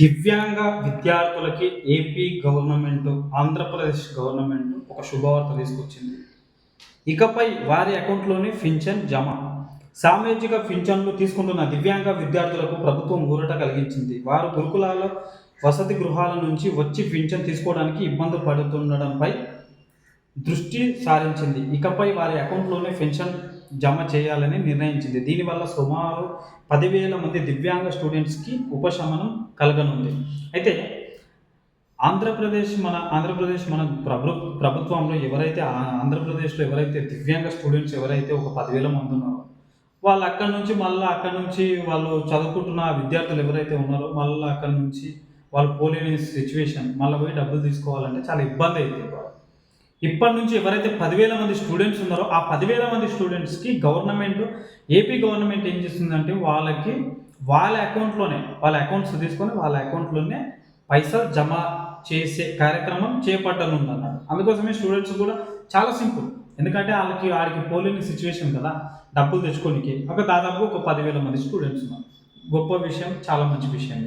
దివ్యాంగ విద్యార్థులకి AP government, Andhra Pradesh government ఒక శుభవార్త తీసుకొచ్చింది. ఇకపై వారి అకౌంట్లోనే పింఛన్ జమ. సామాజిక పింఛన్లు తీసుకుంటున్న దివ్యాంగ విద్యార్థులకు ప్రభుత్వం ఊరట కలిగించింది. వారు గురుకులాల వసతి గృహాల నుంచి వచ్చి పింఛన్ తీసుకోవడానికి ఇబ్బందులు పడుతుండడంపై దృష్టి సారించింది. ఇకపై వారి అకౌంట్లోనే పెన్షన్ జమ చేయాలని నిర్ణయించింది. దీనివల్ల సుమారు 10,000 మంది దివ్యాంగ స్టూడెంట్స్కి ఉపశమనం కలగనుంది. అయితే ఆంధ్రప్రదేశ్ మన ప్రభుత్వంలో ఆంధ్రప్రదేశ్లో ఎవరైతే దివ్యాంగ స్టూడెంట్స్ ఎవరైతే ఒక 10,000 మంది ఉన్నారో వాళ్ళు అక్కడి నుంచి వాళ్ళు చదువుకుంటున్న విద్యార్థులు ఎవరైతే ఉన్నారో మళ్ళీ అక్కడి నుంచి వాళ్ళు పోలేని సిచ్యువేషన్, మళ్ళీ పోయి డబ్బులు తీసుకోవాలంటే చాలా ఇబ్బంది అవుతుంది. ఇప్పటి నుంచి ఎవరైతే 10,000 మంది స్టూడెంట్స్ ఉన్నారో ఆ 10,000 మంది స్టూడెంట్స్కి ఏపీ గవర్నమెంట్ ఏం చేస్తుందంటే వాళ్ళకి వాళ్ళ అకౌంట్స్ తీసుకొని వాళ్ళ అకౌంట్లోనే పైసలు జమ చేసే కార్యక్రమం చేపట్టనుందన్నాడు. అందుకోసమే స్టూడెంట్స్ కూడా చాలా సింపుల్, ఎందుకంటే ఆడికి పోలేని సిచ్యువేషన్ కదా, డబ్బులు తెచ్చుకోనికి దాదాపు ఒక 10,000 మంది స్టూడెంట్స్ ఉన్నారు. గొప్ప విషయం, చాలా మంచి విషయం.